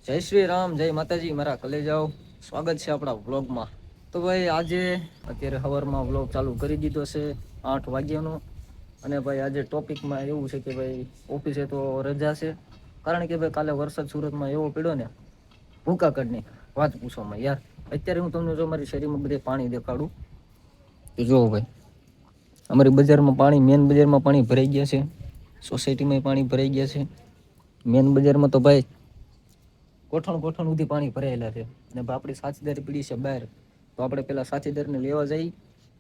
જય શ્રી રામ, જય માતાજી, મારા કલેજાઓ. સ્વાગત છે આપણા વ્લોગમાં. તો ભાઈ આજે અત્યારે સવારમાં વ્લોગ ચાલુ કરી દીધો છે 8 વાગ્યાનો. અને ભાઈ આજે ટોપિકમાં એવું છે કે ભાઈ ઓફિસે તો રજા છે. કારણ કે ભાઈ કાલે વરસાદ સુરતમાં એવો પડ્યો ને ભૂકા કાઢની વાત પૂછવામાં યાર. અત્યારે હું તમને જો મારી શેરીમાં બધે પાણી દેખાડું તો જોવો ભાઈ. અમારી બજારમાં પાણી, મેન બજારમાં પાણી ભરાઈ ગયા છે. સોસાયટીમાં પાણી ભરાઈ ગયા છે. મેન બજારમાં તો ભાઈ કોઠણ સુધી પાણી ભરાયેલા છે. અને આપણી સાથીદારી પડી છે બહાર, તો આપણે પેલા સાથીદારને લેવા જઈ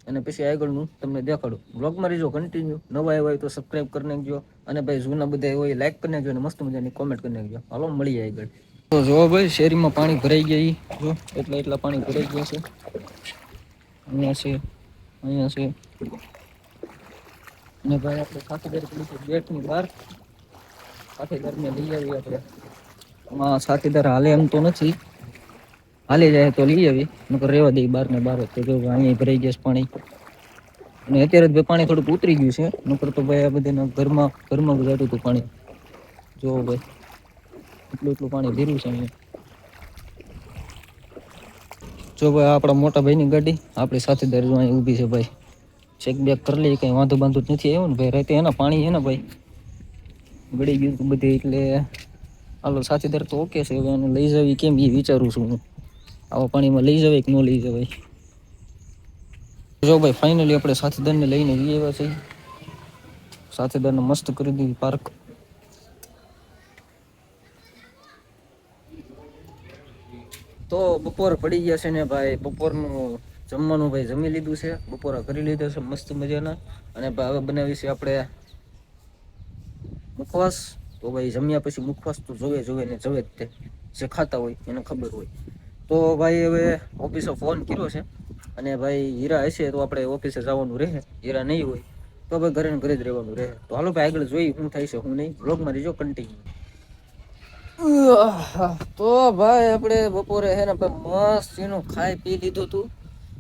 અને પછી આગળનું તમને દેખાડું. બ્લોગમાં રહેજો કન્ટિન્યુ. નવા આવ્યા હોય તો સબસ્ક્રાઈબ કરી નાખજો. અને ભાઈ જૂના બધા હોય લાઈક કરી નાખજો અને મસ્ત મજાની કોમેન્ટ કરી નાખજો. હાલો મળીએ આગળ. તો જો ભાઈ શેરીમાં પાણી ભરાઈ ગયા, જો એટલા પાણી ભરાઈ ગયા છે. અહીંયા છે, અહીંયા છે. અને ભાઈ આપણે સાથીદાર પડી છે ગેટની બહાર. સાથીદારને લઈ આવીએ આપણે. આમાં સાથીદાર હાલે એમ તો નથી, હાલી જાય તો લઈ આવી, નકર રહેવા દઈ બાર ને બાર. તો જો અહીંયા ભરાઈ ગયા પાણી. અને અત્યારે જ પાણી થોડુંક ઉતરી ગયું છે, નકર તો ભાઈ આ બધાના ઘરમાં જતું હતું પાણી. જો ભાઈ એટલું પાણી ભર્યું છે અહીંયા. જો ભાઈ આપણા મોટા ભાઈની ગાડી આપણી સાથીદાર જો અહીં ઊભી છે ભાઈ. ચેક બેક કરી લઈએ, કઈ વાંધો બાંધો નથી આવ્યો ને ભાઈ. રાતે એના પાણી છે ને ભાઈ ગળી ગયું બધે, એટલે હાલો સાથીદાર તો ઓકે છે. હવે એને લઈ જવી કેમ એ વિચારું છું હું. આવા પાણીમાં લઈ જવાય કે ન લઈ જવાય. જો ભાઈ ફાઇનલી આપણે સાથીદારને લઈને જઈ આવ્યા છીએ. સાથીદારને મસ્ત કરી દીધી પાર્ક. તો બપોર પડી ગયા છે ને ભાઈ. બપોરનું જમવાનું ભાઈ જમી લીધું છે, બપોરા કરી લીધા છે મસ્ત મજાના. અને હવે બનાવી છે આપણે મુખવાસ. તો ભાઈ જમ્યા પછી મુખવાસ તો જોવે ને જવે જ તે. જે ખાતા હોય એને ખબર હોય. તો ભાઈ હવે ઓફિસે ફોન કર્યો છે, અને ભાઈ હીરા હશે તો આપણે ઓફિસે જવાનું રહે. હીરા નહીં હોય તો ભાઈ ઘરે ને ઘરે જ રહેવાનું રહે. તો હાલો ભાઈ આગળ જોઈ શું થાય છે હું નહીં. બ્લોગમાં રહેજો કન્ટિન્યુ. તો ભાઈ આપણે બપોરે હે ને મસ્ત એનું ખાઈ પી લીધું હતું.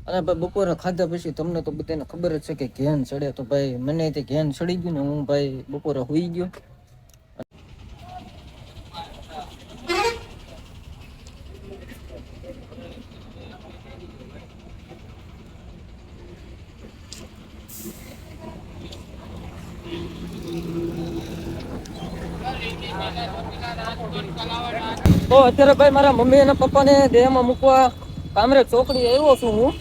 અને ભાઈ બપોરે ખાધા પછી તમને તો બધાને ખબર જ છે કે ઘેન ચડે. તો ભાઈ મને તે ઘેન ચડી ગયું ને હું ભાઈ બપોરે સુઈ ગયો. તો અત્યારે ભાઈ મારા મમ્મી અને પપ્પાને દેહમાં મૂકવા કામરેજ ચોકડી આવ્યો છું હું.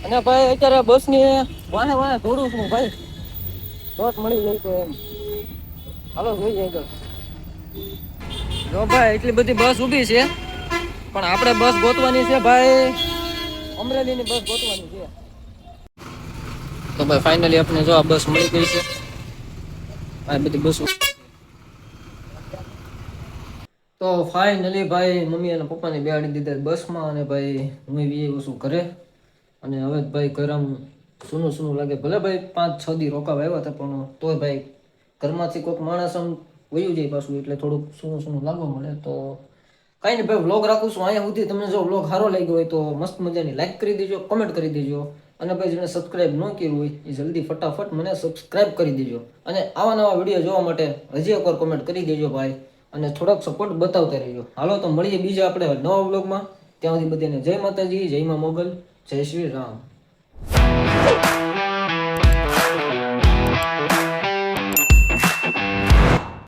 અને ભાઈ અત્યારે બસની વાહે દોડું છું ભાઈ. બસ મળી ગઈ તો એમ. હાલો જોઈએ આગળ. જો ભાઈ એટલી બધી બસ ઊભી છે, પણ આપણે બસ ગોતવાની છે ભાઈ, અમરેલીની બસ ગોતવાની છે. તો ભાઈ ફાઇનલી આપણે જો આ બસ મળી ગઈ છે. આ બધી બસો. તો ફાઇનલી ભાઈ મમ્મી અને પપ્પાને બેહાડી દીધા બસમાં. અને ભાઈ હું બી શું ઘરે. અને હવે ભાઈ ઘરમાં સૂનું લાગે. ભલે ભાઈ 5-6 દી રોકાવા આવ્યા હતા, પણ તોય ભાઈ ઘરમાંથી કોઈક માણસ આમ વયું જાય પાછું, એટલે થોડુંક સૂનું લાગવા મળે. તો કાંઈ નહીં ભાઈ, વ્લોગ રાખું છું અહીંયા સુધી. તમને જો વ્લોગ સારો લાગ્યો હોય તો મસ્ત મજાની લાઈક કરી દેજો, કમેન્ટ કરી દેજો. અને ભાઈ જેને સબસ્ક્રાઈબ ન કર્યું હોય એ જલ્દી ફટાફટ મને સબસ્ક્રાઈબ કરી દેજો. અને આવા નવા વિડીયો જોવા માટે હજી એકવાર કોમેન્ટ કરી દેજો ભાઈ. અને થોડોક સપોર્ટ બતાવતા રહેજો. હાલો તો મળીએ બીજા આપણે નવા વ્લોગમાં. ત્યાં સુધી બધાને જય માતાજી, જય માં મોગલ, જય શ્રી રામ.